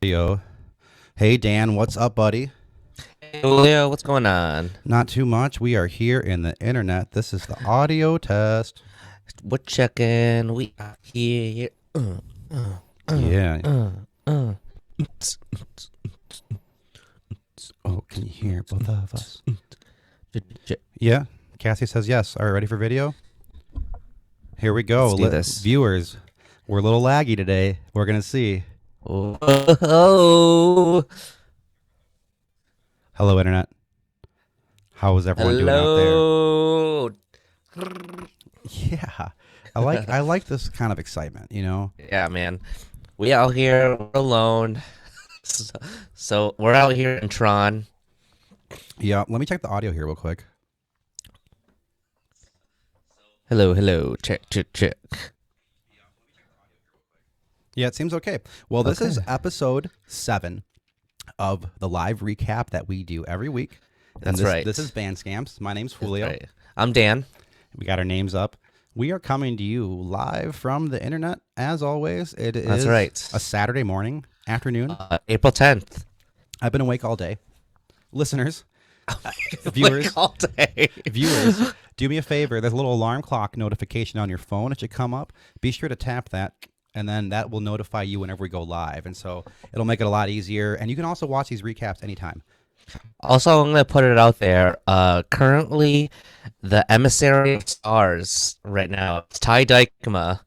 Yo. Hey Dan, what's up, buddy? Hey, Julio, what's going on? Not too much. We are here in the internet. This is the audio test. We're checking. We out here. Yeah. Uh, uh. Oh, can you hear both of us? Yeah. Cassie says yes. All right, ready for video? Here we go. Let's do this. Viewers, we're a little laggy today. We're going to see. Oh, Hello, internet. How is everyone doing out there? hello. Yeah. I like this kind of excitement, you know? Yeah, man. We out here. We're alone. So we're out here in Tron. Yeah. Let me check the audio here real quick. Hello, hello. Check, check, check. Yeah, it seems okay. Well, this is Okay. episode 7 of the live recap that we do every week. That's this, right. This is Bandscamps. My name's That's Julio. right. I'm Dan. We got our names up. We are coming to you live from the internet. As always, it is That's right. a Saturday morning, afternoon. April 10th. I've been awake all day. Listeners, viewers, Like all day. viewers, do me a favor. There's a little alarm clock notification on your phone. It should come up. Be sure to tap that, and then that will notify you whenever we go live. And so it'll make it a lot easier. And you can also watch these recaps anytime. Also, I'm gonna put it out there. Currently, the emissary of stars right now is Ty Dykema.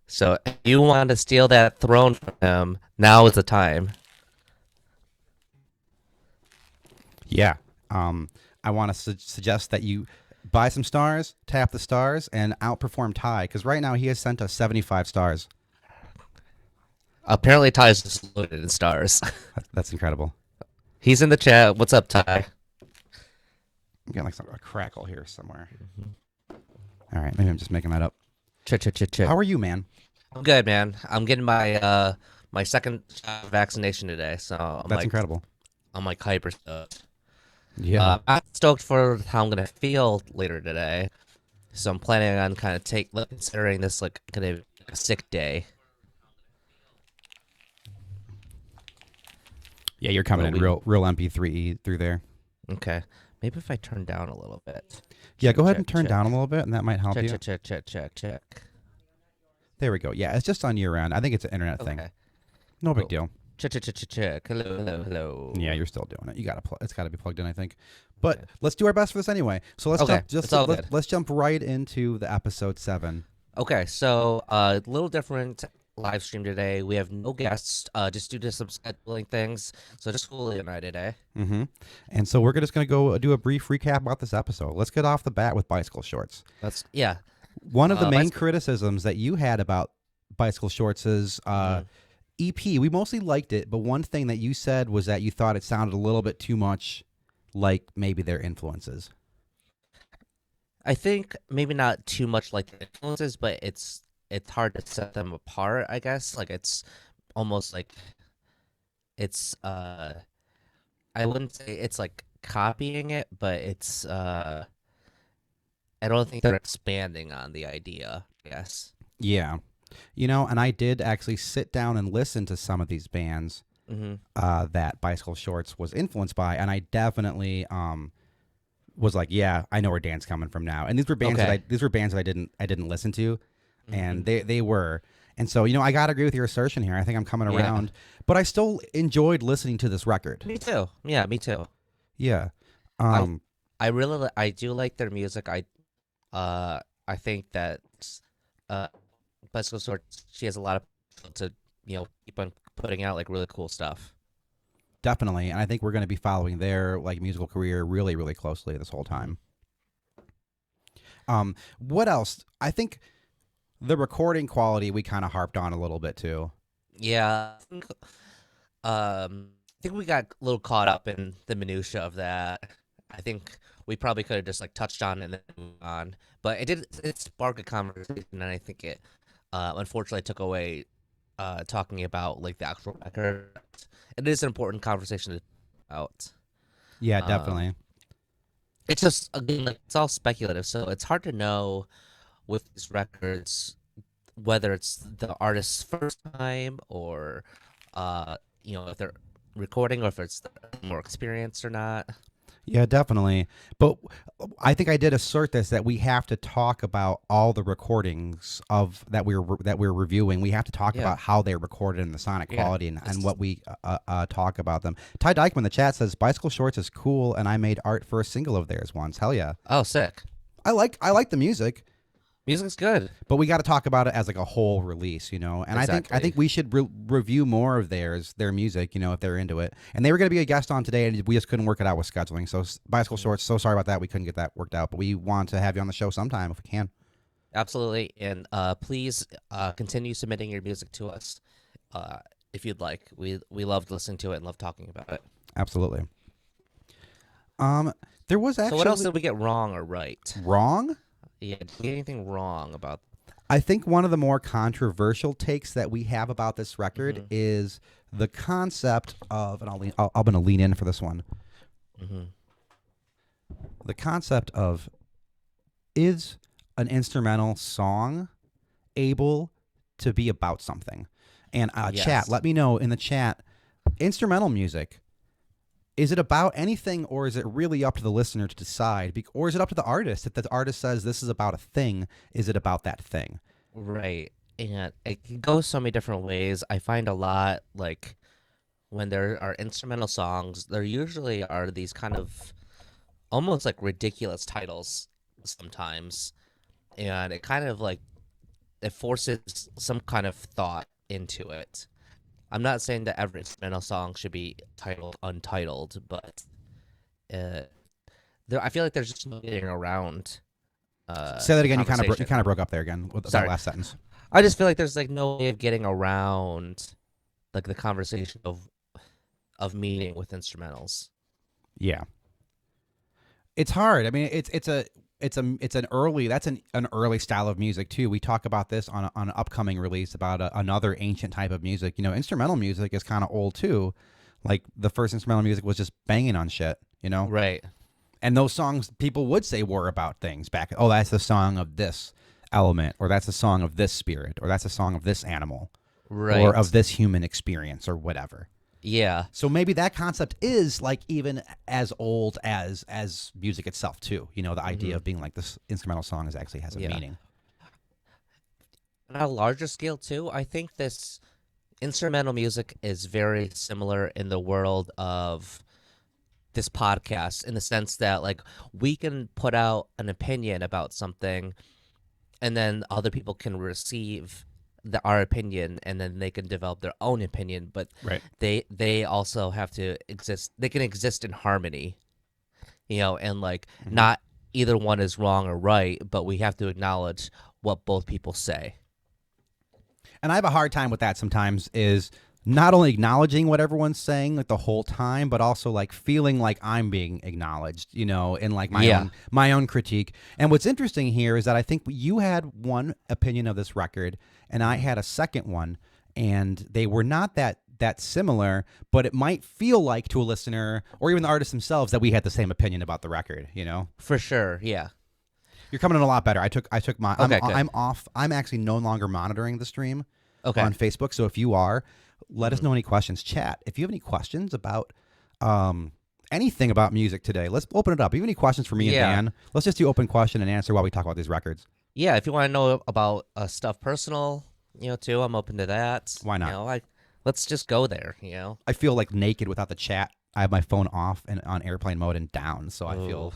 So if you want to steal that throne from him, now is the time. Yeah. I want to suggest that you buy some stars, tap the stars, and outperform Ty, because right now he has sent us 75 stars. Apparently, Ty's just loaded in stars. That's incredible. He's in the chat. What's up, Ty? I'm getting like a crackle here somewhere. All right, maybe I'm just making that up. Check, check, check, check. How are you, man? I'm good, man. I'm getting my second shot of vaccination today, so That's incredible. I'm like hyper stoked. Yeah. I'm stoked for how I'm gonna feel later today. So I'm planning on kind of considering this like gonna be a sick day. Yeah, you're coming Well, in real MP3 through there. Okay. Maybe if I turn down a little bit. Yeah, Check, go ahead check, and turn check. down a little bit, and that might help Check, you. check, check, check, check, check. There we go. Yeah, it's just on your end. I think it's an internet thing. Okay. No big Cool. deal. Check, check, check, check, check. Hello, hello, hello. Yeah, you're still doing it. You gotta. It's got to be plugged in, I think. But Okay. let's do our best for this anyway. So let's Okay, jump. Just it's all let, good. let's jump right into the episode 7. Okay, so a little different live stream today. We have no guests, just due to some scheduling things. So just Julio and I today. Mm-hmm. And so we're just gonna go do a brief recap about this episode. Let's get off the bat with bicycle shorts. Yeah. One of the main Bicycle- criticisms that you had about bicycle shorts is EP. We mostly liked it, but one thing that you said was that you thought it sounded a little bit too much like maybe their influences. I think maybe not too much like the influences, but it's hard to set them apart, I guess. Like it's almost like it's I wouldn't say it's like copying it, but it's I don't think they're expanding on the idea, I guess. Yeah. And I did actually sit down and listen to some of these bands Mm-hmm. that Bicycle Shorts was influenced by, and I definitely was like, yeah, I know where Dan's coming from now. And these were bands Okay. that I didn't listen to, and Mhm. they were. And so, I got to agree with your assertion here. I think I'm coming Yeah. around, but I still enjoyed listening to this record. Me too. Yeah, me too. Yeah. I I really I do like their music. I think that uh Bicycle Sword, she has a lot of potential to keep on putting out like really cool stuff. Definitely, and I think we're going to be following their like musical career really, really closely this whole time. What else? I think the recording quality we kind of harped on a little bit too. Yeah, I think we got a little caught up in the minutia of that. I think we probably could have just like touched on it and then moved on, but it sparked a conversation, and I think it unfortunately took away talking about like the actual record. It is an important conversation to talk about. Yeah, Um, definitely. it's just again, like, it's all speculative, so it's hard to know with these records whether it's the artist's first time or if they're recording or if it's more experienced or not. Yeah, definitely. But I think I did assert this that we have to talk about all the recordings of that we're reviewing. We have to talk Yeah. about how they're recorded and the sonic Yeah. quality and what we talk about them. Ty Dykeman in the chat says Bicycle Shorts is cool, and I made art for a single of theirs once. Hell yeah, Oh, sick. I like the music. Music's good. But we got to talk about it as like a whole release, you know. And I think Exactly. we should review more of their music, you know, if they're into it. And they were going to be a guest on today, and we just couldn't work it out with scheduling. So Bicycle Shorts, so sorry about that. We couldn't get that worked out, but we want to have you on the show sometime if we can. Absolutely. And please continue submitting your music to us if you'd like. We loved listening to it and love talking about it. Absolutely. There was actually So what else did we get wrong or right? wrong. Yeah, did we get anything wrong about? I think one of the more controversial takes that we have about this record is the concept of, and I'm going to lean in for this one. Mm-hmm. The concept of, is an instrumental song able to be about something? And Yes. chat, let me know in the chat, instrumental music, is it about anything, or is it really up to the listener to decide? Or is it up to the artist? If the artist says this is about a thing, is it about that thing? Right. And it can go so many different ways. I find a lot like when there are instrumental songs, there usually are these kind of almost like ridiculous titles sometimes. And it kind of like it forces some kind of thought into it. I'm not saying that every instrumental song should be titled Untitled, but I feel like there's just no getting around. Say that again. You conversation. kind of broke up there again with that Sorry. last sentence. I just feel like there's like no way of getting around like the conversation of meaning with instrumentals. Yeah, it's hard. I mean, it's an early style of music too. We talk about this on an upcoming release about another ancient type of music. You know, instrumental music is kind of old too. Like the first instrumental music was just banging on shit. You know, Right. and those songs people would say were about things back. Oh, that's the song of this element, or that's the song of this spirit, or that's the song of this animal, Right. or of this human experience, or whatever. Yeah. So maybe that concept is like even as old as music itself too. You know, the idea of being like this instrumental song actually has a Yeah. meaning. On a larger scale too, I think this instrumental music is very similar in the world of this podcast in the sense that like we can put out an opinion about something and then other people can receive our opinion and then they can develop their own opinion, but Right. they also have to exist. They can exist in harmony, and like not either one is wrong or right, but we have to acknowledge what both people say. And I have a hard time with that sometimes, is not only acknowledging what everyone's saying like the whole time, but also like feeling like I'm being acknowledged, you know, in like my own critique. And what's interesting here is that I think you had one opinion of this record and I had a second one, and they were not that similar, but it might feel like to a listener or even the artists themselves that we had the same opinion about the record, you know? For sure, yeah. You're coming in a lot better. I took my Okay, good. I'm off. I'm actually no longer monitoring the stream Okay. on Facebook. So if you are, let us know any questions. Chat. If you have any questions about anything about music today, let's open it up. If you have any questions for me Yeah. and Dan, let's just do open question and answer while we talk about these records. Yeah, if you want to know about stuff personal, too, I'm open to that. Why not? Let's just go there, I feel like naked without the chat. I have my phone off and on airplane mode and down, so I feel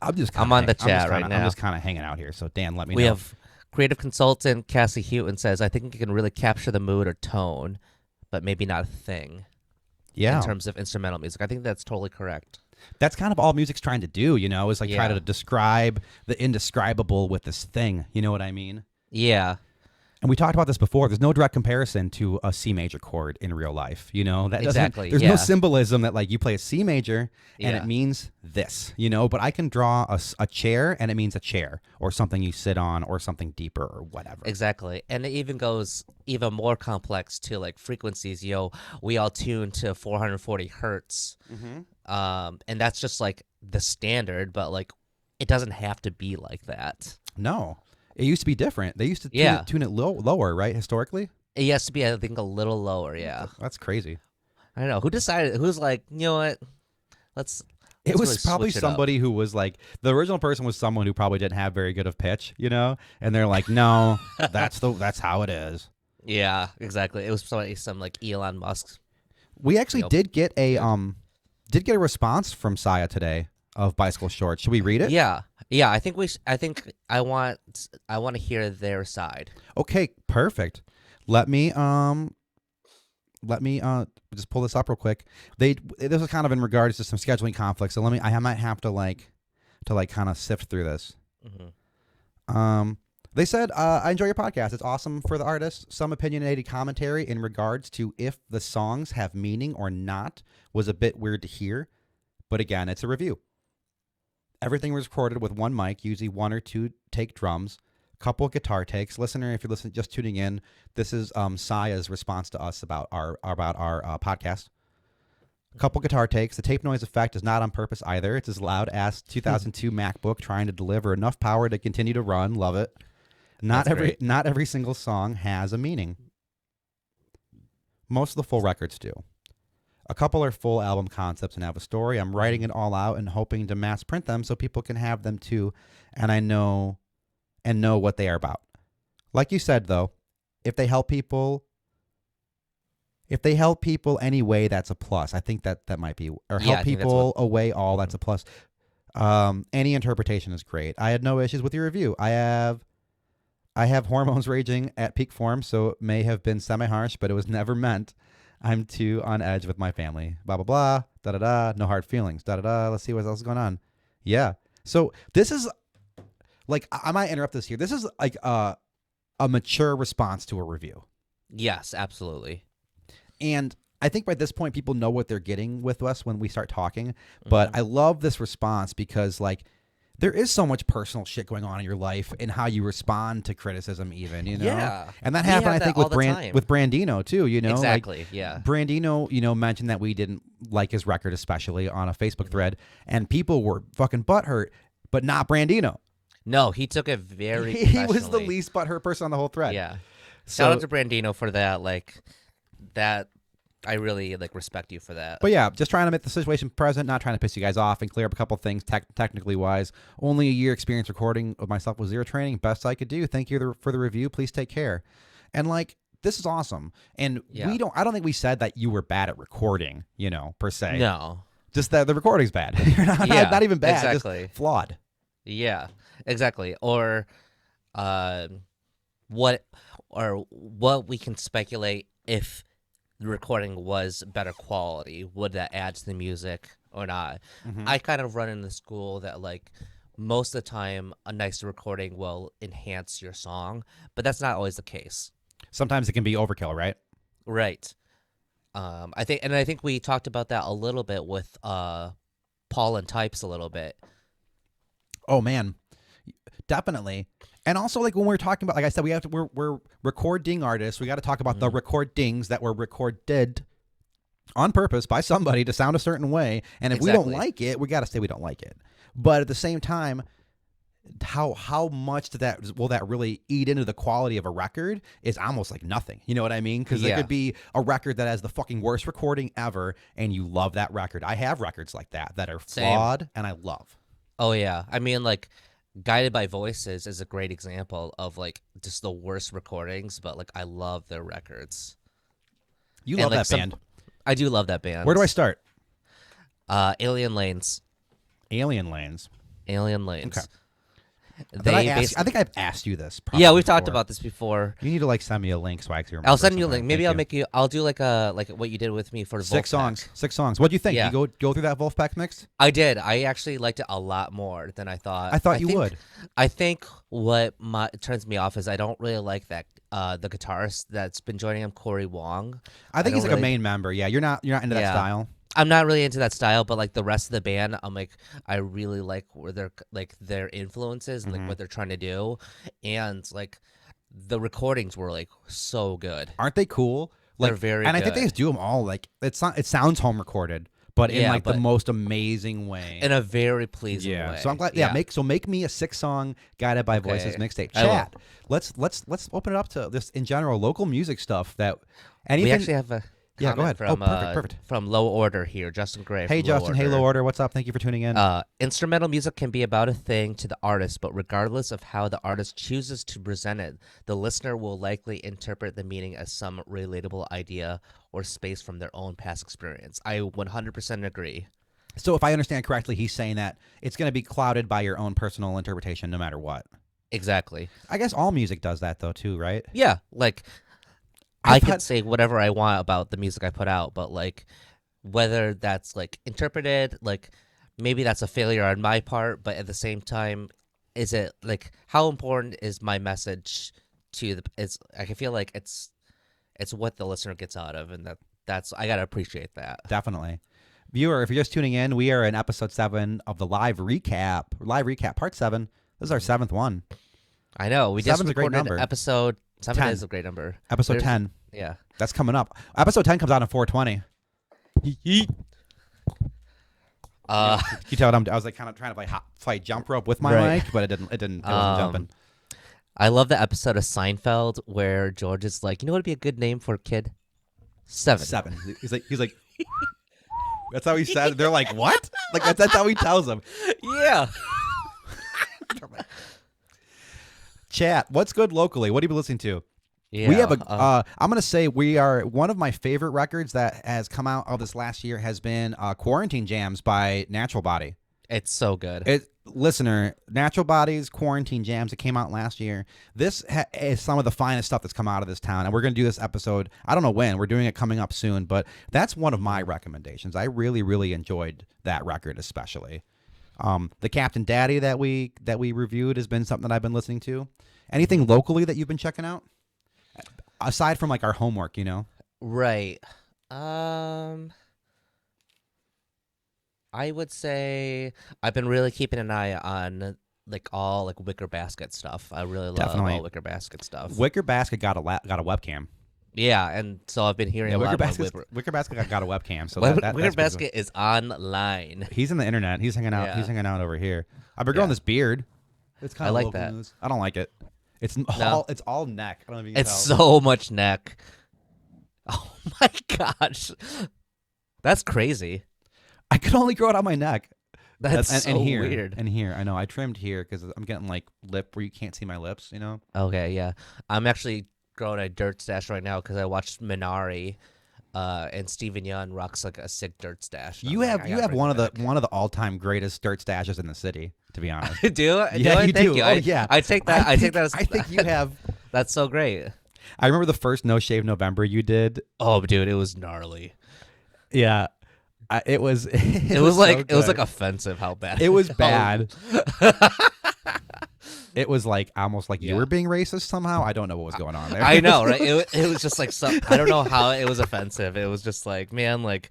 I'm on the chat right now. I'm just kind of hanging out here. So Dan, let me know. We have creative consultant Cassie Houghton says, I think you can really capture the mood or tone, but maybe not a thing in terms of instrumental music. I think that's totally correct. That's kind of all music's trying to do, you know, is like try Yeah. to describe the indescribable with this thing. You know what I mean? Yeah. And we talked about this before. There's no direct comparison to a C major chord in real life. You know, that Exactly, There's yeah. no symbolism that like you play a C major and Yeah. it means this. You know, but I can draw a chair and it means a chair or something you sit on or something deeper or whatever. Exactly. And it even goes even more complex to like frequencies. We all tune to 440 hertz. And that's just like the standard, but like it doesn't have to be like that. No, it used to be different. They used to Yeah. tune it lower, right? Historically, It has to be, I think, a little lower. Yeah. that's crazy. I don't know who decided. Who's like, you know what? Let's It let's was really probably switch it up. somebody who was like the original person was someone who probably didn't have very good of pitch, and they're like, no, that's how it is. Yeah, exactly. It was somebody, some like Elon Musk. We actually Yep. did get a response from Saya today of Bicycle Shorts. Should we read it? Yeah, yeah. I think I think I want to hear their side. Okay, perfect. Let me just pull this up real quick. This was kind of in regards to some scheduling conflicts. So I might have to kind of sift through this. Hmm. They said, I enjoy your podcast. It's awesome for the artists. Some opinionated commentary in regards to if the songs have meaning or not was a bit weird to hear. But again, it's a review. Everything was recorded with one mic, usually one or two take drums, couple guitar takes. Listener, if you're listening, just tuning in, this is Saya's response to us about our podcast. Couple guitar takes. The tape noise effect is not on purpose either. It's as loud as 2002 MacBook trying to deliver enough power to continue to run. Love it. Not every single song has a meaning. Most of the full records do. A couple are full album concepts and have a story. I'm writing it all out and hoping to mass print them so people can have them too, and know what they are about. Like you said though, if they help people any way, that's a plus. I think that might be, or help people away all, that's a plus. Any interpretation is great. I had no issues with your review. I have hormones raging at peak form, so it may have been semi-harsh, but it was never meant. I'm too on edge with my family. Blah, blah, blah. Da-da-da. No hard feelings. Da-da-da. Let's see what else is going on. Yeah. So this is, like, I might interrupt this here. This is like a mature response to a review. Yes, absolutely. And I think by this point, people know what they're getting with us when we start talking. But I love this response because, like, there is so much personal shit going on in your life and how you respond to criticism, even, Yeah. And that happened, I think, with Brandino too, Exactly. Like, yeah. Brandino, mentioned that we didn't like his record, especially on a Facebook thread, and people were fucking butthurt, but not Brandino. No, he took it very. He was the least butthurt person on the whole thread. Yeah. So, Shout out to Brandino for that. Like that. I really respect you for that. But yeah, just trying to make the situation present, not trying to piss you guys off, and clear up a couple things technically wise. Only a year experience recording of myself with zero training. Best I could do. Thank you for the review. Please take care. And like, this is awesome. And I don't think we said that you were bad at recording, per se. No. Just that the recording's bad. You're not even bad. Exactly. Just flawed. Yeah, exactly. Or what we can speculate if the recording was better quality, would that add to the music or not? I kind of run in the school that most of the time a nicer recording will enhance your song, but that's not always the case. Sometimes it can be overkill, right? Right. I think we talked about that a little bit with Paul and Types a little bit. Oh man, definitely. And also, when we're talking about, like I said, we're recording artists. We got to talk about the recordings that were recorded on purpose by somebody to sound a certain way. And if we don't like it, we got to say we don't like it. But at the same time, how much will that really eat into the quality of a record is almost like nothing. You know what I mean? Because there could be a record that has the fucking worst recording ever, and you love that record. I have records like that are flawed, and I love. Oh yeah, I mean Guided by Voices is a great example of just the worst recordings, but I love their records. You love that band. I do love that band. Where do I start? Alien Lanes. Alien Lanes. Okay. I think I've asked you this. Yeah, we've talked about this before. You need to send me a link so I can remember. I'll send you a link. Maybe I'll do what you did with me for Six songs. What do you think? Yeah. You go through that Wolfpack mix? I did. I actually liked it a lot more than I thought. I thought you would. I think what turns me off is I don't really like that the guitarist that's been joining him, Corey Wong. I think he's a main member. Yeah, you're not into that style. I'm not really into that style, but the rest of the band, I really like where their influences and what they're trying to do, and the recordings were so good. Aren't they cool? They're very and good. I think they just do them all it sounds home recorded, but in the most amazing way, in a very pleasing way. So I'm glad. Yeah, make me a 6-song Guided by Voices mixtape. Chat. Let's open it up to this in general local music stuff that anything. We actually have a. Yeah, go comment ahead. Oh, perfect. from Low Order here, Justin Gray. Hey, from Low Justin. Hey, Order. Low Order. What's up? Thank you for tuning in. Instrumental music can be about a thing to the artist, but regardless of how the artist chooses to present it, the listener will likely interpret the meaning as some relatable idea or space from their own past experience. I 100% agree. So if I understand correctly, he's saying that it's going to be clouded by your own personal interpretation no matter what. Exactly. I guess all music does that, though, too, right? Yeah, like I can say whatever I want about the music I put out, but like whether that's like interpreted, like maybe that's a failure on my part, but at the same time, is it like how important is my message to the? It's I can feel like it's what the listener gets out of, and that's I gotta appreciate that. Definitely. Viewer, if you're just tuning in, we are in episode 7 of the live recap, part 7. This is our 7th one. I know we just Seven's a great recorded number. episode 7 10. is a great number. Episode There's- 10. Yeah. That's coming up. Episode 10 comes out on 420. You tell I was like kind of trying to play jump rope with my Right. mic, but it wasn't jumping. I love the episode of Seinfeld where George is like, you know what would be a good name for a kid? 7. 7. He's like that's how he said. They're like, what? Like that's how he tells them. Yeah. Chat, what's good locally? What have you been listening to? Yeah. We have I'm gonna say we are one of my favorite records that has come out of this last year has been Quarantine Jams by Natural Body. It's so good. Listener, Natural Body's Quarantine Jams that came out last year. This is some of the finest stuff that's come out of this town, and we're going to do this episode. I don't know when. We're doing it coming up soon, but that's one of my recommendations. I really, really enjoyed that record, especially. The Captain Daddy that we reviewed has been something that I've been listening to. Anything locally that you've been checking out, aside from like our homework, you know? Right. I would say I've been really keeping an eye on like all like Wicker Basket stuff. I really love Definitely. all Wicker Basket stuff. Wicker Basket got a webcam. Yeah, and so I've been hearing a lot about Wicker Basket got a webcam. So Wicker that's pretty Basket is online. cool. He's in the internet. He's hanging out. Yeah. He's hanging out over here. I've been growing this beard. It's kind I of like local that. news. I don't like it. It's all neck. I don't know if you can It's tell. so much neck. Oh my gosh. That's crazy. I could only grow it on my neck. That's and so here, weird. And here, I know. I trimmed here because I'm getting like lip where you can't see my lips. You know. Okay, yeah. I'm actually growing a dirt stash right now because I watched Minari, and Steven Yeun rocks like a sick dirt stash. You have one of the all time greatest dirt stashes in the city. To be honest. Do Yeah, I? you Thank do. you. Oh, yeah. I take that. I take that as I think you have. That's so great. I remember the first No Shave November you did. Oh, dude, it was gnarly. Yeah, it was. It was so like good. offensive how bad It was how- bad. It was like almost like you Yeah. were being racist somehow. I don't know what was going on there. I know, right? It was just like some. I don't know how it was offensive. It was just like, man, like.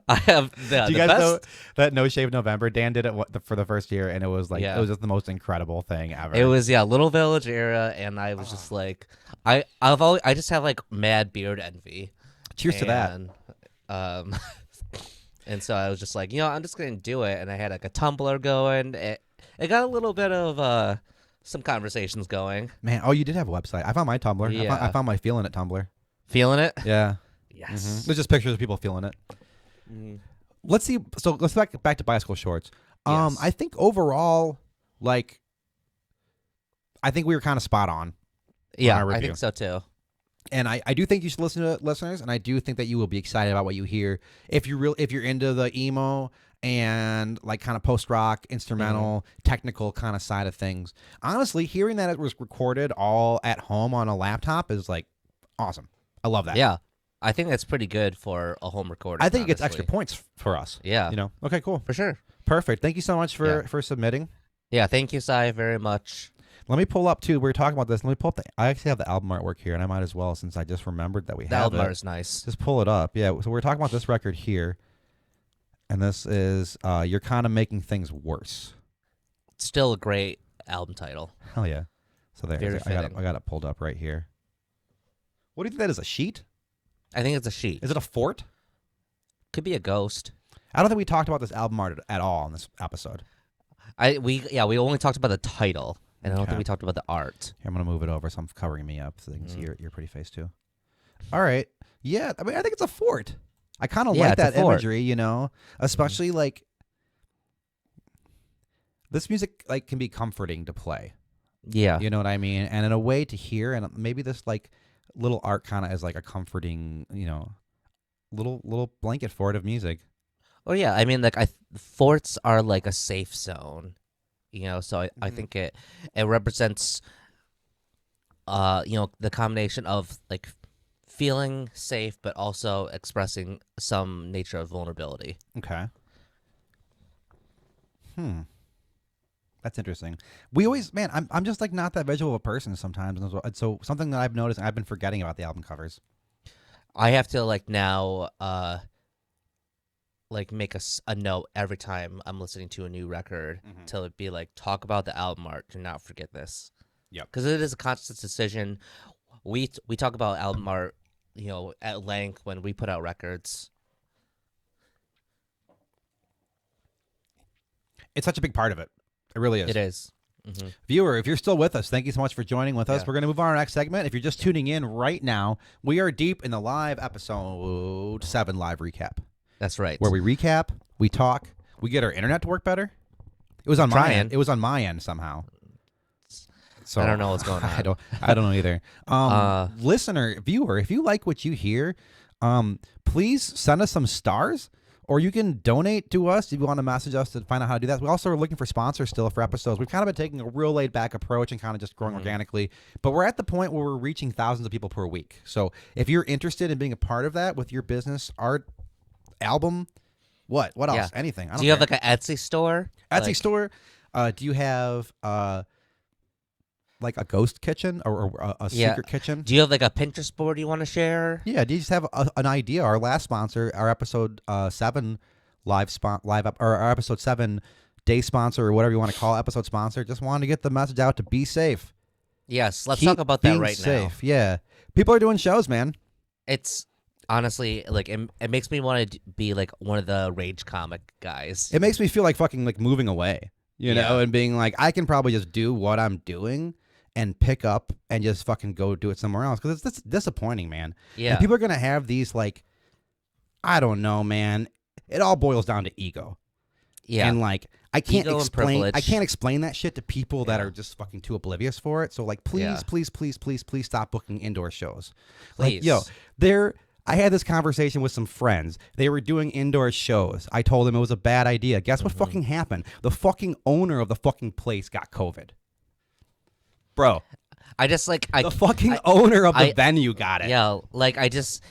I have the, Do you the guys best. know that No Shave November? Dan did it for the first year, and it was like Yeah. it was just the most incredible thing ever. It was Little Village era, and I was just like, I just have like mad beard envy. Cheers to that. And, and so I was just like, I'm just gonna do it, and I had like a Tumblr going. It got a little bit of some conversations going. Man, oh, you did have a website. I found my Tumblr. Yeah. I found my feeling it Tumblr. Feeling it? Yeah. Yes. There's just pictures of people feeling it. Mhm. Let's see. So let's back to bicycle shorts. Yes. I think overall, like, I think we were kind of spot on. Yeah, our I review. think so too. And I do think you should listen to it, listeners, and I do think that you will be excited about what you hear if you're into the emo and like kind of post rock, instrumental, technical kind of side of things. Honestly, hearing that it was recorded all at home on a laptop is like awesome. I love that. Yeah, I think that's pretty good for a home recording. I think it gets honestly. extra points for us. Yeah, Okay, cool. for sure. Perfect. Thank you so much for submitting. Yeah, thank you, Sai, very much. Let me pull up too. We were talking about this. Let me pull up I actually have the album artwork here, and I might as well since I just remembered that we The have album it. art is nice. Just pull it up. Yeah. So we're talking about this record here, and this is "You're Kind of Making Things Worse." Still a great album title. Hell yeah. So there, Very I got fitting. it pulled up right here. What do you think that is? A sheet? I think it's a sheet. Is it a fort? Could be a ghost. I don't think we talked about this album art at all in this episode. We only talked about the title, and I don't Okay. think we talked about the art. Here, I'm gonna move it over so I'm covering me up so they can see Mhm. your pretty face too. All right. Yeah. I mean, I think it's a fort. I kind of Yeah, like it's a that fort. imagery, especially like this music like can be comforting to play. Yeah. You know what I mean? And in a way to hear, and maybe this like little art kind of is like a comforting, little blanket fort of music. Oh yeah, I mean, like forts are like a safe zone, So I Hmm. think it represents the combination of like feeling safe, but also expressing some nature of vulnerability. Okay. Hmm. That's interesting. We always, man, I'm just like not that visual of a person sometimes, and so something that I've noticed, and I've been forgetting about the album covers. I have to like now like make a note every time I'm listening to a new record Hmm. to be like talk about the album art. Do not forget this Yep. because it is a conscious decision. We talk about album art, at length when we put out records. It's such a big part of it. It really It is. is. Mm-hmm. Viewer, if you're still with us, thank you so much for joining with us. Yeah, We're going to move on to our next segment. If you're just tuning in right now, we are deep in the live episode 7 live recap, that's right. where we recap, we talk, we get our internet to work better. It was on my end. Trying. It was on my end somehow. So I don't know what's going I on. don't know either. Uh, Listener, viewer, if you like what you hear, please send us some stars, or you can donate to us if you want to message us to find out how to do that. We also are looking for sponsors still for episodes. We've kind of been taking a real laid back approach and kind of just growing organically, but we're at the point where we're reaching thousands of people per week. So if you're interested in being a part of that with your business, art, album, what else? yeah. Anything? I don't Do you have care. like an Etsy store? Etsy Like, store. Do you have like a ghost kitchen or a yeah. secret kitchen? Do you have like a Pinterest board you want to share? Yeah, do you just have an idea? Our last sponsor, our episode 7 or our episode 7 day sponsor or whatever you want to call it, episode sponsor, just wanted to get the message out to be safe. Yes. Let's Keep talk about that being right now. safe. Yeah, people are doing shows, man. It's honestly like it makes me want to be like one of the rage comic guys. It makes me feel like fucking like moving away, Yeah. and being like, I can probably just do what I'm doing and pick up and just fucking go do it somewhere else, because it's disappointing, man. Yeah. And people are gonna have these like, I don't know, man. It all boils down to ego. Yeah. And like I can't Ego and privilege. explain that shit to people that Yeah. are just fucking too oblivious for it. So like please, Yeah. please stop booking indoor shows. Please. Like, I had this conversation with some friends. They were doing indoor shows. I told them it was a bad idea. Guess what fucking happened? The fucking owner of the fucking place got COVID. Bro, I just like the fucking owner of the venue got it. Yeah, like I just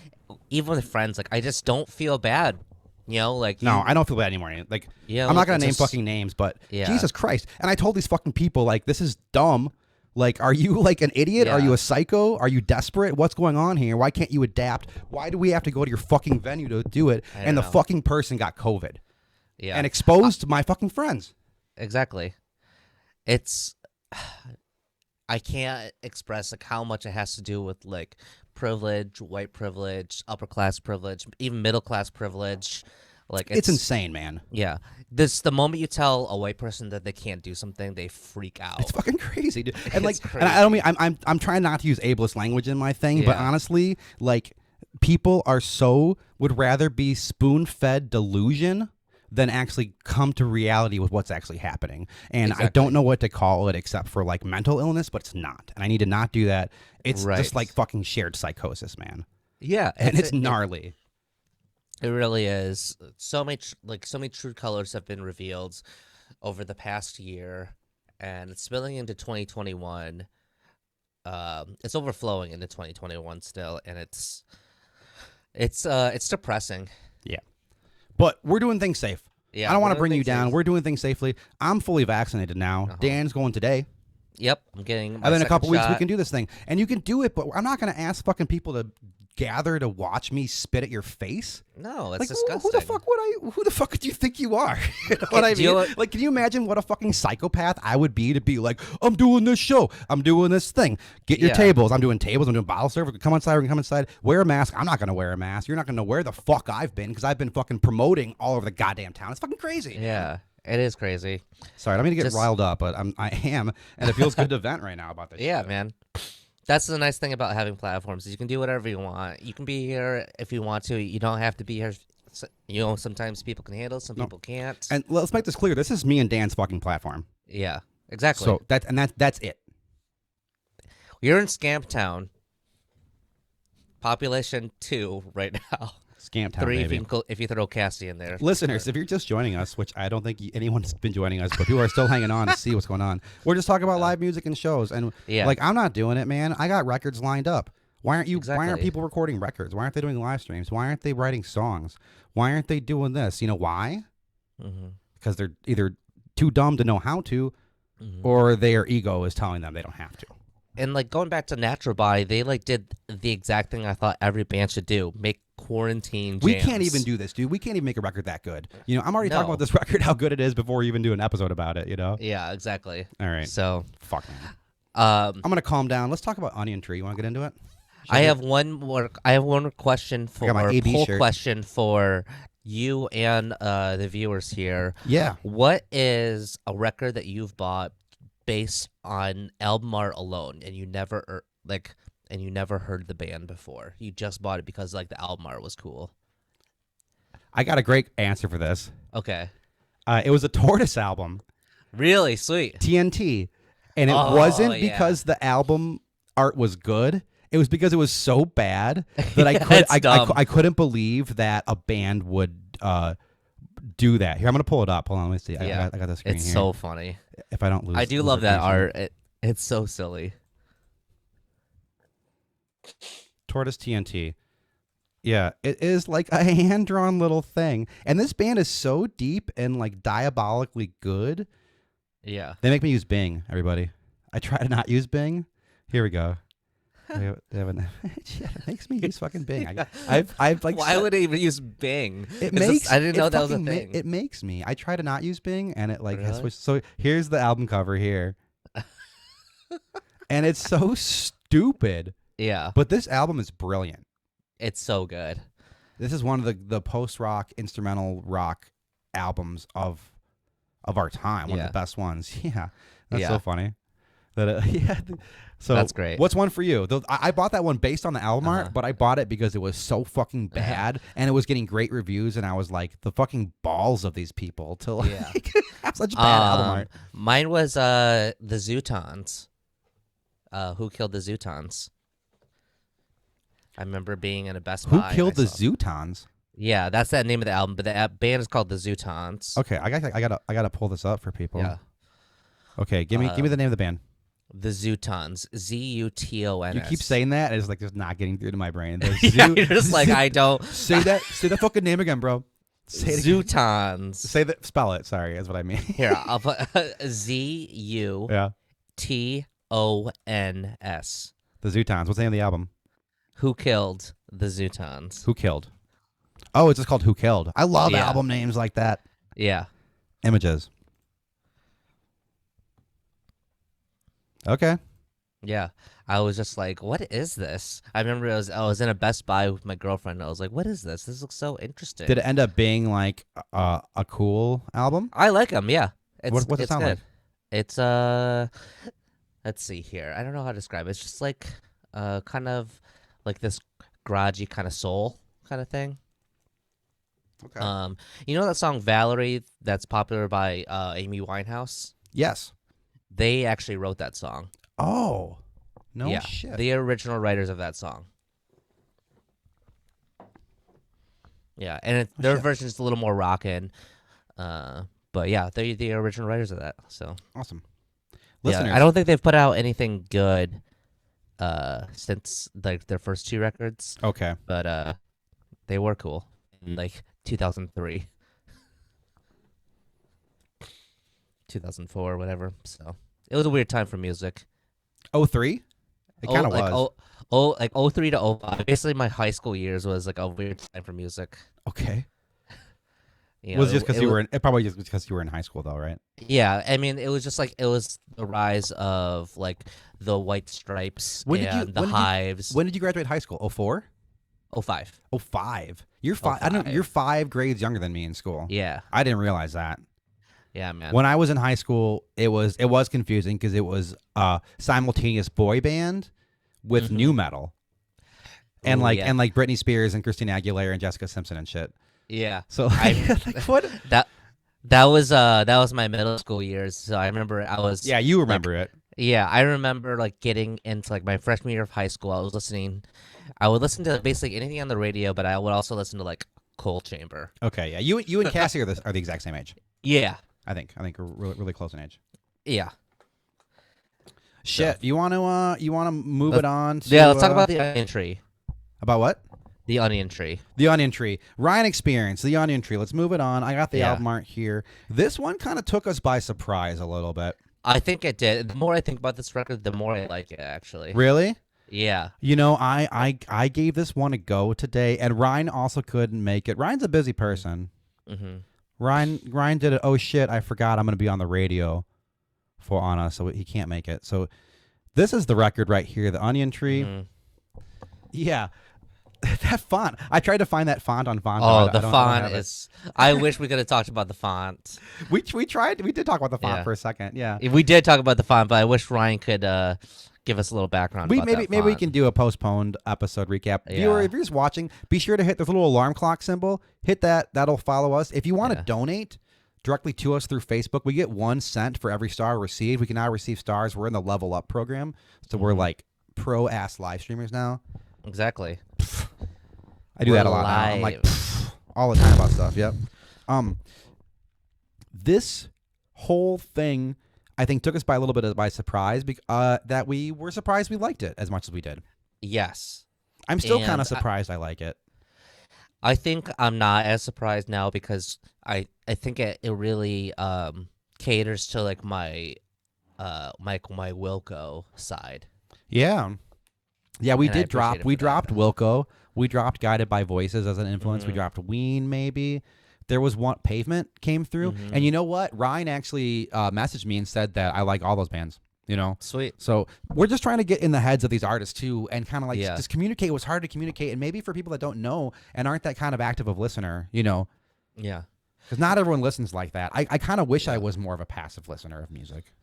even with friends, like I just don't feel bad. Like No, I don't feel bad anymore. Like, Yeah, I'm not like, gonna it's name just- fucking names, but Yeah. Jesus Christ! And I told these fucking people, like, this is dumb. Like, are you like an idiot? Are Yeah. you a psycho? Are you desperate? What's going on here? Why can't you adapt? Why do we have to go to your fucking venue to do it? I And the don't know. fucking person got COVID yeah, and exposed my fucking friends. exactly. It's I can't express like how much it has to do with like privilege, white privilege, upper class privilege, even middle class privilege. Like It's insane, man. Yeah, the moment you tell a white person that they can't do something, they freak out. It's fucking crazy, dude. And like, It's and I don't mean I'm trying not to use ableist language in my thing, but Yeah. honestly, like, people would rather be spoon fed delusion than actually come to reality with what's actually happening. And I Exactly. don't know what to call it except for like mental illness, but it's not. And I need to not do that. It's Right. just like fucking shared psychosis, man. Yeah, And it's gnarly. It really is. So many true colors have been revealed over the past year, and it's spilling into 2021. It's overflowing into 2021 still, and it's depressing. Yeah. But we're doing things safe. Yeah, I don't we're want to doing bring you things down. safe. We're doing things safely. I'm fully vaccinated now. Dan's going today. Yep, I'm getting. My And then in a second couple weeks we shot. can do this thing. And you can do it, but I'm not going to ask fucking people to gather to watch me spit at your face. No, it's Like, disgusting. who the fuck do you think you are? You know what I Do you mean? know- Like, can you imagine what a fucking psychopath I would be to be like, I'm doing this show, I'm doing this thing, get your Yeah. tables, I'm doing bottle service, come inside, we can come inside, wear a mask. I'm not going to wear a mask. You're not going to know where the fuck I've been, because I've been fucking promoting all over the goddamn town. It's fucking crazy. Yeah, it is crazy. Sorry, I don't mean to get Just- riled up, but I am, and it feels good to vent right now about this Yeah, shit. man. That's the nice thing about having platforms is you can do whatever you want. You can be here if you want to. You don't have to be here. Sometimes people can handle, some No. people can't. And let's make this clear. This is me and Dan's fucking platform. Yeah, exactly. So that's it. You're in Scamp Town. Population 2 right now. Scamp Town, 3 baby. if you throw Cassie in there. Listeners, if you're just joining us, which I don't think anyone's been joining us, but people are still hanging on to see what's going on. We're just talking about live music and shows, and Yeah. like I'm not doing it, man. I got records lined up. Why aren't you? Why aren't Exactly. people recording records? Why aren't they doing live streams? Why aren't they writing songs? Why aren't they doing this? You know why? Mm-hmm. Because they're either too dumb to know how to, Mm-hmm. or their ego is telling them they don't have to. And like going back to Natural Body, they like did the exact thing I thought every band should do: make quarantine jams. We can't even do this, dude. We can't even make a record that good. You know, I'm already talking No. about this record, how good it is, before we even do an episode about it. You know. Yeah, exactly. All right. So, Fuck man. um, I'm gonna calm down. Let's talk about Onion Tree. You want to get into it? I have one more. I have one more question for got my AB poll shirt. question for you and the viewers here. Yeah. What is a record that you've bought based on album art alone, and you never and you never heard the band before? You just bought it because like the album art was cool. I got a great answer for this. Okay, It was a Tortoise album, really sweet. TNT, and it Oh, wasn't yeah. because the album art was good. It was because it was so bad that It's dumb. I couldn't believe that a band would do that. Here, I'm gonna pull it up. Hold on, let me see. Yeah, I got the screen It's here. so funny. If I don't lose, I do lose love that location. art. It's so silly. Tortoise TNT. Yeah, it is like a hand-drawn little thing. And this band is so deep and like diabolically good. Yeah. They make me use Bing, everybody. I try to not use Bing. Here we go. They haven't- yeah, it makes me use fucking Bing. I've like Why would it even use Bing? it Is this- makes I didn't know it that was a fucking thing. It makes me. I try to not use Bing, and it like has Really? switched. So here's the album cover here, and it's so stupid. Yeah, But this album is brilliant. it's so good. This is one of the post rock instrumental rock albums of our time. One of Yeah. the best ones. Yeah, that's Yeah. so funny. That yeah. So That's great. What's one for you? I bought that one based on the album Uh-huh. art, but I bought it because it was so fucking bad and it was getting great reviews, and I was like, the fucking balls of these people to like Yeah. have such bad album art. Mine was the Zootons. Who killed the Zootons? I remember being in a Best Who Buy. and killed I the saw- Zootons? Yeah, that's the name of the album, but the band is called the Zootons. Okay, I gotta pull this up for people. Yeah, Okay, give me the name of the band. the Zootons. Zutons. You keep saying that, and it's like just not getting through to my brain. The Yeah, Zoo- you're just like I don't. say that fucking name again, bro. Say it again. Zootons. Say that. Spell it. Sorry, is what I mean. Here, I'll put Z-U-T-O-N-S. Yeah, the Zootons. What's the name of the album? Who killed the Zootons? Who Killed? Oh, it's just called Who Killed. I love Yeah. album names like that. Yeah. Images. Okay. Yeah. I was just like, what is this? I remember I was in a Best Buy with my girlfriend. And I was like, what is this? This looks so interesting. Did it end up being like a cool album? I like them, yeah. What's it it's sound good. like? It's let's see here. I don't know how to describe it. It's just like kind of like this garagey kind of soul kind of thing. Okay. You know that song Valerie that's popular by Amy Winehouse? Yes. They actually wrote that song. Oh. No yeah, shit. the original writers of that song. Yeah, and their shit. version is a little more rockin'. But yeah, they're the original writers of that. So Awesome. yeah, Listeners, I don't think they've put out anything good since like their first 2 records, Okay. but they were cool in like 2003, 2004, whatever. So it was a weird time for music. 03? It kind of was. Like 03 to 05. Basically, my high school years was like a weird time for music. Okay. You Was know, it just because it you wa- were in, it probably just because you were in high school though, right? Yeah, I mean, it was just like it was the rise of like the White Stripes When did you- and the when did you- Hives. When did you graduate high school? 04? 05. 05. You're 5. I don't. 05. You're 5 grades younger than me in school. Yeah, I didn't realize that. yeah, man. When I was in high school, it was confusing because it was a simultaneous boy band with Mhm. new metal. And Ooh, like yeah. and like Britney Spears and Christina Aguilera and Jessica Simpson and shit. Yeah. So I like what? that that was my middle school years. So I remember I was Yeah, you like, remember it. yeah, I remember like getting into like my freshman year of high school. I would listen to basically anything on the radio, but I would also listen to like Coal Chamber. Okay, yeah. You and Cassie are the exact same age. Yeah. I think we're really close in age. Yeah. So Shit, you wanna move let's, it on yeah, to let's talk about the onion tree. about what? The onion tree. The Onion Tree. Ryan Experience, The Onion Tree. Let's move it on. I got the Yeah. album art here. This one kind of took us by surprise a little bit. I think it did. The more I think about this record, the more I like it actually. Really? Yeah. You know, I gave this one a go today, and Ryan also couldn't make it. Ryan's a busy person. Mhm. Ryan did it. Oh shit! I forgot I'm going to be on the radio for Anna, so he can't make it. So this is the record right here, The Onion Tree. Mhm. Yeah, that font. I tried to find that font on Font. Oh, I the don't font have it. is. I wish we could have talked about the font. We tried. We did talk about the font Yeah. for a second. Yeah. We did talk about the font, but I wish Ryan could give us a little background. We about maybe that maybe we font. can do a postponed episode recap. Yeah. Viewer, if you're just watching, be sure to hit the little alarm clock symbol. Hit that. That'll follow us. If you want to Yeah. donate directly to us through Facebook, we get 1 cent for every star received. We can now receive stars. We're in the Level Up program, so we're like pro ass live streamers now. Exactly. I do We're that a lot now. I'm like live. all the time about stuff. Yep. This whole thing, I think, took us by a little bit by surprise. That we were surprised we liked it as much as we did. Yes. I'm still And kind of surprised I like it. I think I'm not as surprised now because I think it really caters to like my Wilco side. Yeah. Yeah, we And I did drop. appreciate it We for dropped that. Wilco. We dropped Guided by Voices as an influence. We Mhm. dropped Ween, maybe. There was one Pavement came through. Mhm. And you know what? Ryan actually messaged me and said that I like all those bands, you know? Sweet. So we're just trying to get in the heads of these artists too and kind of like Yeah. just communicate what's hard to communicate. And maybe for people that don't know and aren't that kind of active of listener, you know, Yeah. because not everyone listens like that. I kind of wish I was more of a passive listener of music.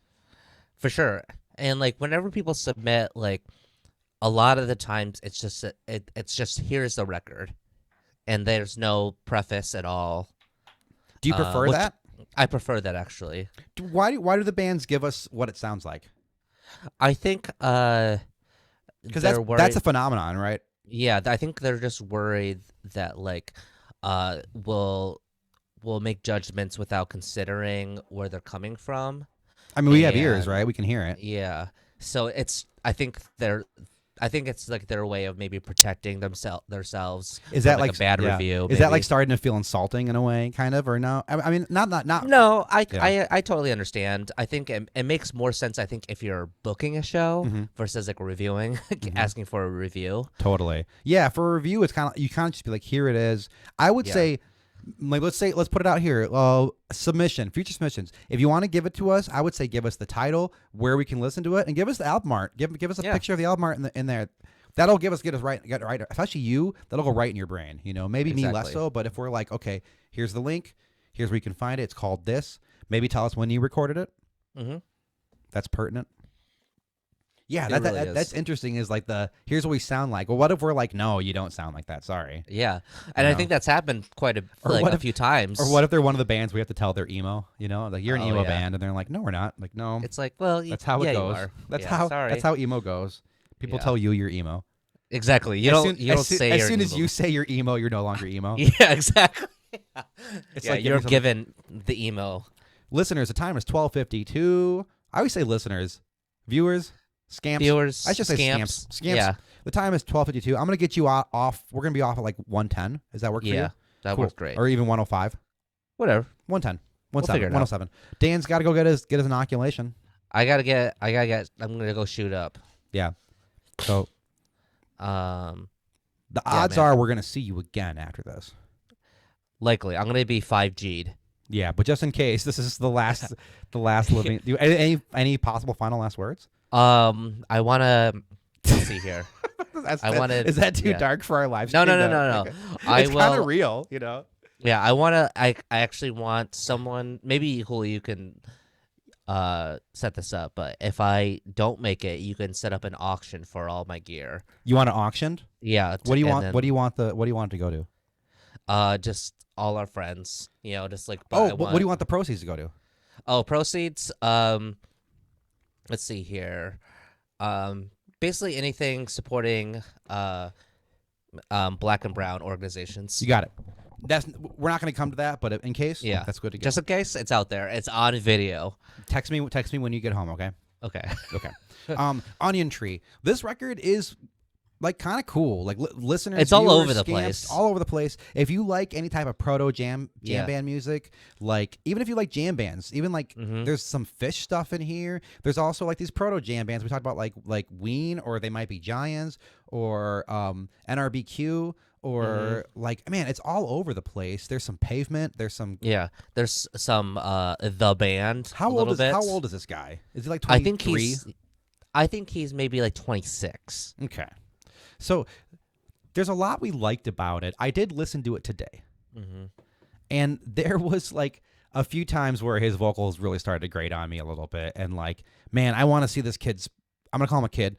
For sure. And like whenever people submit, like a lot of the times it's just here's the record, and there's no preface at all. Do you prefer which- that? I prefer that actually. Why do the bands give us what it sounds like? I think Because that's a phenomenon, right? yeah, I think they're just worried that like we'll make judgments without considering where they're coming from. I mean, we have ears, And- right? We can hear it. Yeah. So I think it's like their way of maybe protecting themselves. Is that from, like a bad yeah. review? Is that maybe. like starting to feel insulting in a way, kind of, or no? I mean, not. No, I totally understand. I think it makes more sense. I think if you're booking a show Mhm. versus like reviewing, asking for a review. Totally. Yeah, for a review, it's kind of you kind of just be like, here it is. I would Yeah. say, like, let's put it out here. Submission, future submissions. If you want to give it to us, I would say give us the title, where we can listen to it, and give us the album art. Give us a Yeah. picture of the album art in there. That'll get us right. Especially you, that'll go right in your brain. You know, maybe me less Exactly. so. But if we're like, okay, here's the link. Here's where you can find it. It's called this. Maybe tell us when you recorded it. Mm-hmm. That's pertinent. Yeah, It really is. that's interesting. Is like here's what we sound like. Well, what if we're like, no, you don't sound like that. Sorry. Yeah, and I know. think that's happened quite Or like what a if- few times. Or what if they're one of the bands we have to tell they're emo? You know, like you're an Oh, emo yeah. band, and they're like, no, we're not. Like, no, It's like, well, that's how it yeah, goes. You are. That's Yeah, how sorry. that's how emo goes. People Yeah. tell you you're emo. Exactly. You As don't. soon- You as don't soon- say. as you're soon as emo. you say you're emo, you're no longer emo. Yeah, exactly. It's yeah, like you're giving given the emo. Listeners, the time is 12:52. I always say listeners, viewers, scamps. Viewers, I should say scamps. Scamps. Yeah, The time is 12:52. I'm gonna get you off. We're gonna be off at like 1:10. Does that work for you? yeah, that Cool. works great. Or even 1:05. Whatever. 1:10. We'll 1:07. figure it out. 1:07. Dan's got to go get his inoculation. I gotta get. I'm gonna go shoot up. Yeah. So Um, the Yeah, odds man. are we're gonna see you again after this. likely I'm gonna be 5G'd. Yeah, but just in case, this is the last living. Do you, any possible final last words? I wanna. Let's see here. Is that too yeah. dark for our live No, stream? no. Okay. I It's kind will. of real, you know. Yeah, I actually want someone. Maybe who you can set this up, but if I don't make it, you can set up an auction for all my gear. You want it auctioned? Yeah. What do you and want? then, What do you want What do you want it to go to? Just all our friends, just like. But Oh, I what do you want the proceeds to go to? Oh, proceeds. Let's see here. Basically anything supporting black and brown organizations. You got it. We're not going to come to that, but in case, Yeah, that's good to go. just in case, it's out there. It's on video. Text me when you get home, okay? Okay. Okay. Onion Tree. This record is like kind of cool. Like listeners, It's all viewers, over the scamps, place. all over the place. If you like any type of proto jam Yeah. band music, like even if you like jam bands, even like there's some Fish stuff in here. There's also like these proto jam bands we talked about, like Ween, or they might be Giants, or NRBQ, or like, man, it's all over the place. There's some Pavement. There's some. Yeah, there's some the band. How old is this guy? Is he like 23? I think he's maybe like 26. Okay. So there's a lot we liked about it. I did listen to it today. And there was like a few times where his vocals really started to grate on me a little bit. And like, man, I want to see this kid's, I'm going to call him a kid.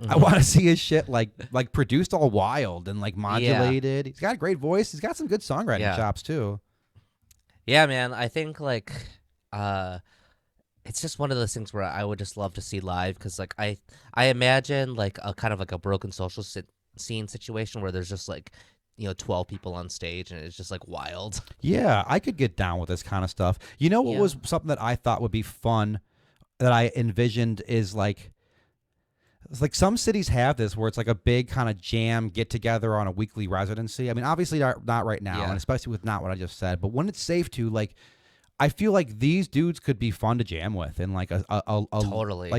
I want to see his shit like produced all wild and like modulated. He's got a great voice. He's got some good songwriting chops too. Yeah, man. I think like it's just one of those things where I would just love to see live, because like I imagine like a kind of like a broken social scene situation where there's just like 12 people on stage and it's just like wild. Yeah, I could get down with this kind of stuff. You know what was something that I thought would be fun that I envisioned is like, it's like some cities have this where it's like a big kind of jam get together on a weekly residency. I mean, obviously not right now, and especially with not what I just said. But when it's safe to, like, I feel like these dudes could be fun to jam with, and like a totally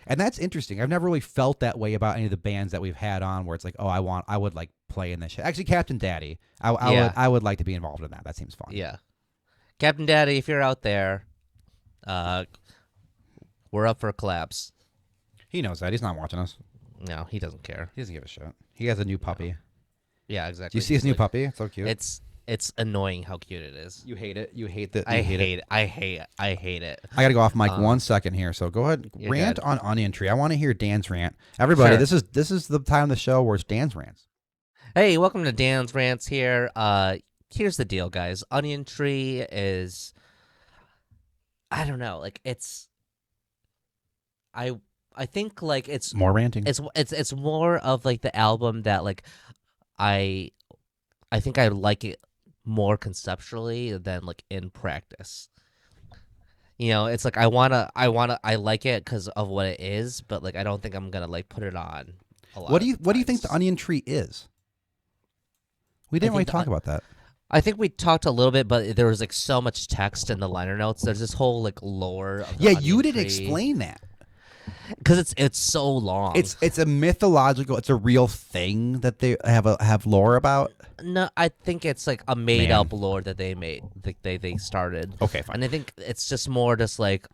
and that's interesting. I've never really felt that way about any of the bands that we've had on, where it's like, oh, I would like play in this shit. Actually, Captain Daddy, I would like to be involved in that. That seems fun. Yeah, Captain Daddy, if you're out there, we're up for collabs. He knows that. He's not watching us. No, he doesn't care. He doesn't give a shit. He has a new puppy. Yeah, Do exactly. you see his new puppy? It's so cute. It's annoying how cute it is. You hate it. You hate that. I hate it. I hate it. I gotta go off mic 1 second here. So go ahead, rant good. on Onion Tree. I want to hear Dan's rant. Everybody, Sure. this is the time of the show where it's Dan's rants. Hey, welcome to Dan's Rants here. Here's the deal, guys. Onion Tree is, I don't know, like I think like it's More ranting. It's more of like the album that like I think I like it more conceptually than like in practice. It's like I like it because of what it is, but like I don't think I'm gonna like put it on a lot. What do you think the Onion Tree is? We didn't really talk about that. I think we talked a little bit, but there was like so much text in the liner notes. There's this whole like lore. Of the you didn't Tree. explain that. Because it's so long. It's a mythological. It's a real thing that they have lore about. No, I think it's like a made up lore that they made. They started. Okay, fine. And I think it's just more just like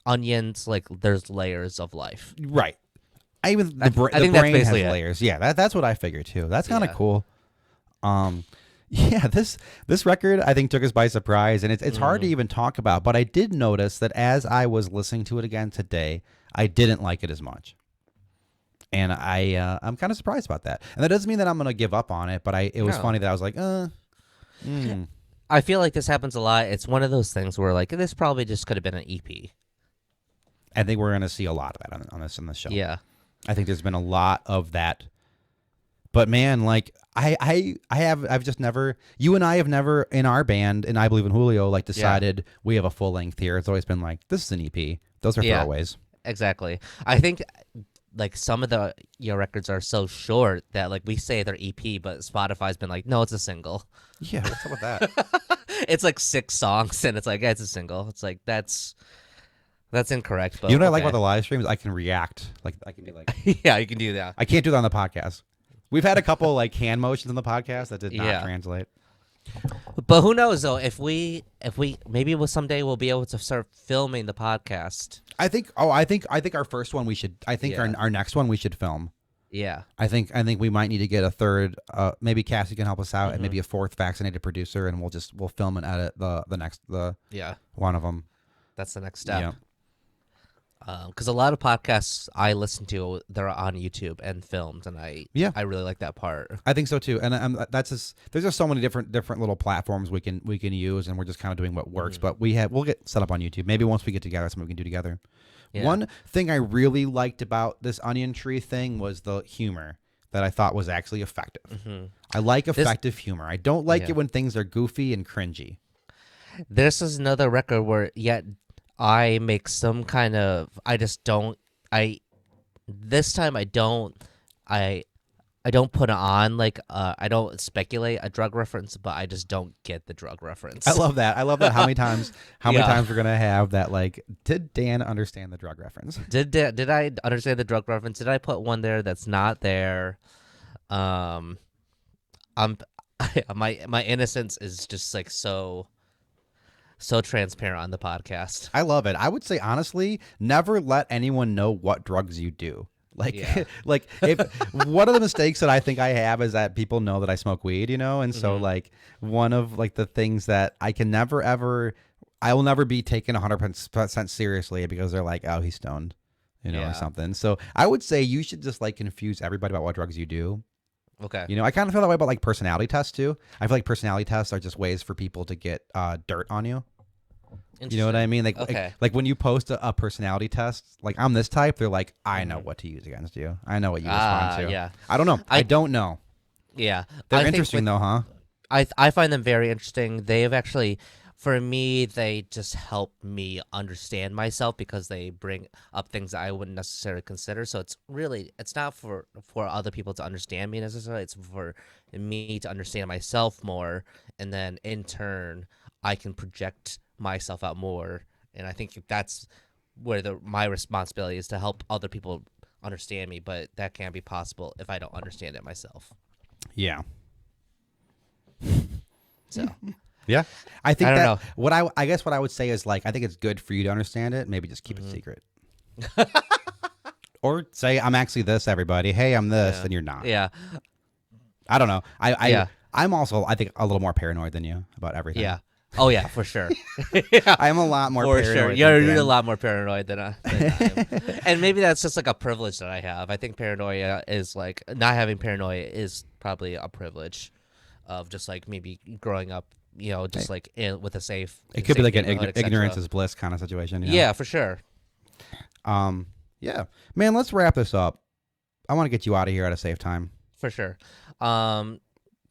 onions. Like there's layers of life. Right. I think that's brain basically has it. layers. Yeah, that's what I figured too. That's kind of Yeah. cool. Yeah, this record I think took us by surprise, and it's hard to even talk about. But I did notice that as I was listening to it again today, I didn't like it as much, and I'm kind of surprised about that. And that doesn't mean that I'm gonna give up on it, but it was funny that I was like, I feel like this happens a lot. It's one of those things where like this probably just could have been an EP. I think we're gonna see a lot of that on this show. Yeah, I think there's been a lot of that. But man, like I've just never, you and I have never in our band, and I Believe in Julio, like decided we have a full length here. It's always been like, this is an EP. Those are throwaways. Exactly. I think like some of the records are so short that like we say they're EP, but Spotify's been like, no, it's a single. Yeah, what's up with that? It's like 6 songs, and it's like, yeah, it's a single. It's like that's incorrect. But You know what I like about the live streams? I can react. Like I can be like, yeah, you can do that. I can't do that on the podcast. We've had a couple like hand motions on the podcast that did not translate. But who knows though? If we maybe someday we'll be able to start filming the podcast. I think our first one we should. I think our next one we should film. Yeah. I think we might need to get a third. Maybe Cassie can help us out, and maybe a fourth vaccinated producer, and we'll film and edit the next one of them. That's the next step. Because a lot of podcasts I listen to, they're on YouTube and filmed, and Yeah. I really like that part. I think so too, and that's just there's just so many different little platforms we can use, and we're just kind of doing what works. But we'll get set up on YouTube. Maybe once we get together, something we can do together. Yeah. One thing I really liked about this onion tree thing was the humor that I thought was actually effective. I like effective humor. I don't like it when things are goofy and cringy. This is another record where yet I make some kind of I just don't I this time I don't put it on like I don't speculate a drug reference, but I just don't get the drug reference. I love that. How many times Yeah. we're gonna have that? Like, did Dan understand the drug reference? Did I understand the drug reference? Did I put one there that's not there? I'm my innocence is just like so transparent on the podcast. I love it. I would say honestly, never let anyone know what drugs you do. Like, Yeah. like if one of the mistakes that I think I have is that people know that I smoke weed, and so like one of like the things that I can never ever, I will never be taken 100% seriously because they're like, oh, he's stoned, Yeah. or something. So I would say you should just like confuse everybody about what drugs you do. Okay. I kind of feel that way about like personality tests too. I feel like personality tests are just ways for people to get dirt on you. You know what I mean? Like, Okay. like when you post a personality test, like I'm this type, they're like, I know what to use against you. I know what you respond to. Yeah. I don't know. I don't know. Yeah. They're I think interesting though, huh? I find them very interesting. They have actually, for me, they just help me understand myself because they bring up things that I wouldn't necessarily consider. So it's not for other people to understand me necessarily. It's for me to understand myself more, and then in turn, I can project myself out more. And I think that's where my responsibility is to help other people understand me. But that can't be possible if I don't understand it myself. Yeah. So. Yeah. I think I don't that know. what I guess what I would say is like, I think it's good for you to understand it. Maybe just keep it secret. Or say, I'm actually this, everybody. Hey, I'm this, and you're not. Yeah. I don't know. Yeah. I'm also, I think, a little more paranoid than you about everything. Yeah. Oh yeah, for sure. Yeah. I'm a lot more For paranoid. sure. than You're Dan. a lot more paranoid than I am. And maybe that's just like a privilege that I have. I think paranoia is like not having paranoia is probably a privilege of just like maybe growing up, just like with a safe. It could be safe like an neighborhood, etc. ignorance is bliss kind of situation. Yeah, for sure. Yeah. Man, let's wrap this up. I want to get you out of here at a safe time. For sure.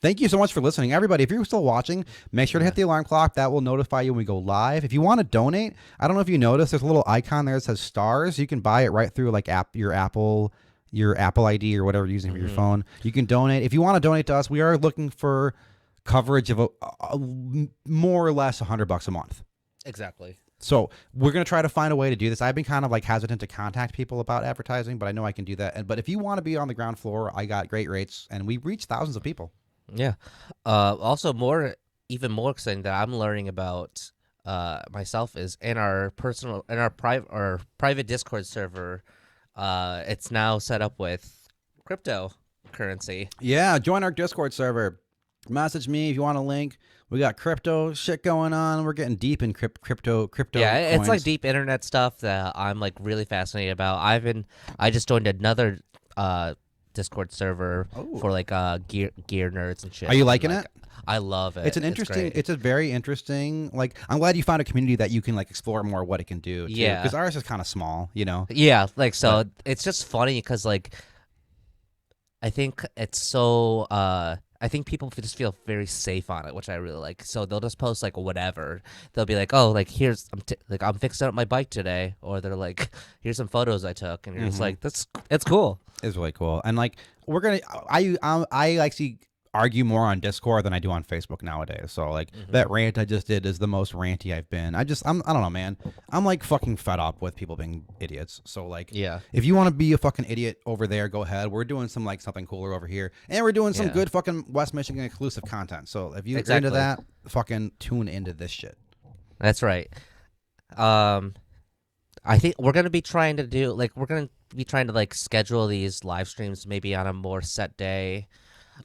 Thank you so much for listening. Everybody, if you're still watching, make sure to hit the alarm clock. That will notify you when we go live. If you want to donate, I don't know if you noticed, there's a little icon there that says stars. You can buy it right through like your Apple ID or whatever you're using for your phone. You can donate. If you want to donate to us, we are looking for coverage of more or less $100 a month. Exactly. So we're going to try to find a way to do this. I've been kind of like hesitant to contact people about advertising, but I know I can do that. But if you want to be on the ground floor, I got great rates, and we reach thousands of people. Yeah. Also, even more exciting that I'm learning about myself is in our private Discord server. It's now set up with cryptocurrency. Yeah, join our Discord server. Message me if you want a link. We got crypto shit going on. We're getting deep in crypto. Yeah, it's coins. like deep internet stuff that I'm like really fascinated about. I just joined another Discord server for like gear nerds and shit. Are you liking like, it? I love it. It's an interesting. great. It's a very interesting. Like, I'm glad you found a community that you can like explore more what it can do. Too, Yeah. because ours is kind of small. Yeah, like so it's just funny because like I think it's so I think people just feel very safe on it, which I really like. So they'll just post like whatever. They'll be like, "Oh, like here's I'm fixing up my bike today," or they're like, "Here's some photos I took," and you're just like, "It's cool." It's really cool. And like we're gonna, I actually argue more on Discord than I do on Facebook nowadays. So like that rant I just did is the most ranty I've been. I don't know, man. I'm like fucking fed up with people being idiots. So like, Yeah. if you want to be a fucking idiot over there, go ahead. We're doing some like something cooler over here, and we're doing some Yeah. good fucking West Michigan exclusive content. So if you're Exactly. into that, fucking tune into this shit. That's right. I think we're gonna be trying to like schedule these live streams maybe on a more set day.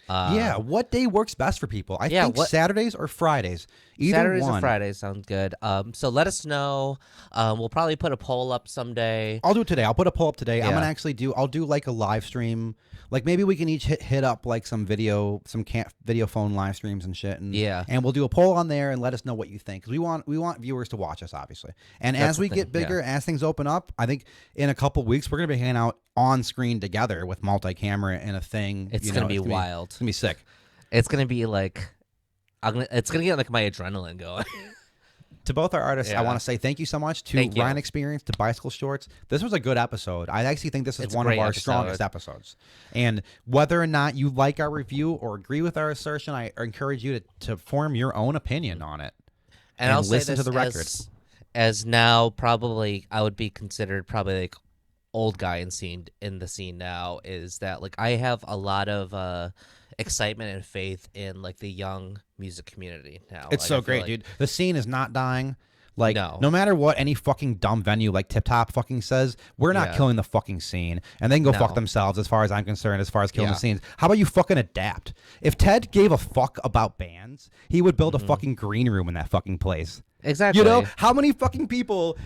Yeah, what day works best for people? I think what- Saturdays or Fridays. Either Saturdays one. or Fridays sound good. So let us know. We'll probably put a poll up someday. I'll do it today. I'll put a poll up today. I'm Yeah. gonna actually I'll do like a live stream. Like maybe we can each hit up like some video phone live streams and shit. And Yeah. and we'll do a poll on there and let us know what you think, because we want viewers to watch us, obviously. And That's as the we thing, get bigger, as things open up, I think in a couple weeks we're gonna be hanging out on screen together with multi-camera and a thing. It's gonna be wild. It's gonna be sick. It's gonna be like, it's gonna get like my adrenaline going. To both our artists, I Yeah. want to say thank you so much. To Thank you. Ryan Experience, to Bicycle Shorts. This was a good episode. I actually think this is It's a one of great our episode. strongest episodes. And whether or not you like our review or agree with our assertion, I encourage you to form your own opinion on it. And I'll say listen to this the record. as now probably I would be considered probably like old guy in the scene now, is that like I have a lot of excitement and faith in like the young music community now. It's Like, so I feel great, like- dude. The scene is not dying. Like, No. no matter what any fucking dumb venue like Tip Top fucking says, we're not Yeah. killing the fucking scene. And they can go fuck No. themselves as far as I'm concerned, as far as killing Yeah. the scenes. How about you fucking adapt? If Ted gave a fuck about bands, he would build a fucking green room in that fucking place. Exactly. You know, how many fucking people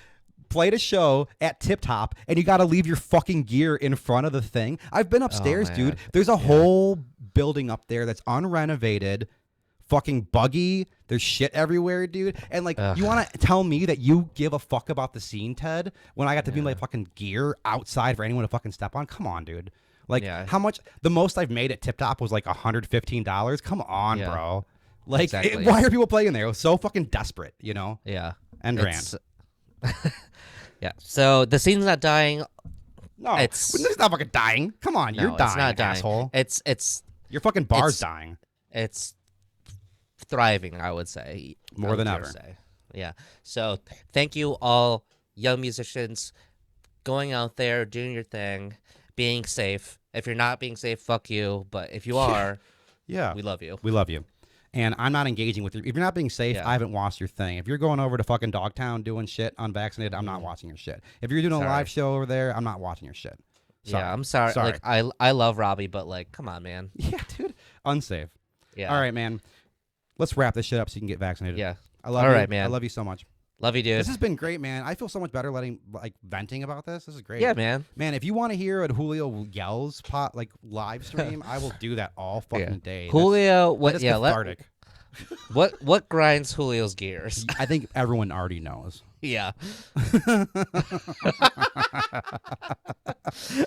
played a show at Tip Top and you got to leave your fucking gear in front of the thing? I've been upstairs, man. dude. There's a whole building up there that's unrenovated, fucking buggy. There's shit everywhere, dude. And like, Ugh. you want to tell me that you give a fuck about the scene, Ted, when I got to be my fucking gear outside for anyone to fucking step on? Come on, dude. Like, Yeah. how much? The most I've made at Tip Top was like $115. Come on, Yeah. bro. Like, Exactly. why are people playing there? It was so fucking desperate, you know? Yeah. And It's- Rand. Yeah. So the scene's not dying. No, It's- it's not fucking dying. Come on, No, you're dying, it's not dying. asshole. It's Your fucking bar's it's- dying. it's thriving, I would say. More I than would dare ever. say. Yeah. So thank you all young musicians going out there, doing your thing, being safe. If you're not being safe, fuck you. But if you are, Yeah, we love you. we love you. And I'm not engaging with you. If you're not being safe, Yeah. I haven't watched your thing. If you're going over to fucking Dogtown doing shit unvaccinated, I'm not watching your shit. If you're doing a Sorry. live show over there, I'm not watching your shit. Sorry. Yeah, I'm sorry. Sorry. Like I love Robbie, but like, come on, man. Yeah, dude. Unsafe. Yeah. All right, man. Let's wrap this shit up so you can get vaccinated. Yeah. I love All you. right, man. I love you so much. Love you, dude. This has been great, man. I feel so much better venting about this. This is great. Yeah, man. Man, if you want to hear a Julio yells live stream, I will do that all fucking day. Julio, That's what? Yeah, cathartic. what grinds Julio's gears? I think everyone already knows. Yeah.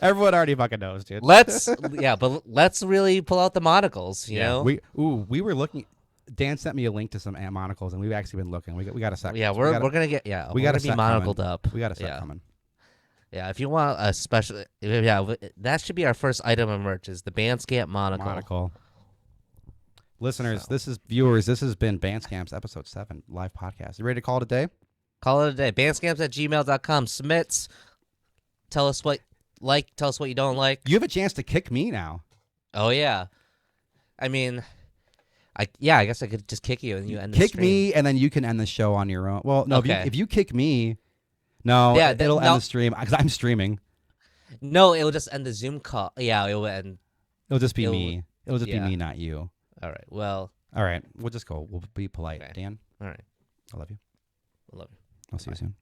Everyone already fucking knows, dude. But let's really pull out the monocles. You know. We were looking. Dan sent me a link to some monocles, and we've actually been looking. We got a set. Yeah, we're gonna get we we're got a gonna be set monocled coming. up. We got a set yeah. coming. Yeah, if you want a special, that should be our first item of merch is the Bandscamp monocle. Listeners, this is viewers. This has been Bandscamps episode 7 live podcast. You ready to call it a day? Call it a day. Bandscamps@gmail.com. Smits. Tell us what tell us what you don't like. You have a chance to kick me now. Oh yeah. I mean, I guess I could just kick you and you end the Kick stream. me, and then you can end the show on your own. Well, no, Okay. if you kick me, no, Yeah, it'll no. end the stream because I'm streaming. No, it will just end the Zoom call. Yeah, it will end. It'll just be It'll- me. It'll just be yeah. me, not you. All right. Well, All right, we'll just go. We'll be polite. Okay. Dan, all right. I love you. I love you. I'll see you soon.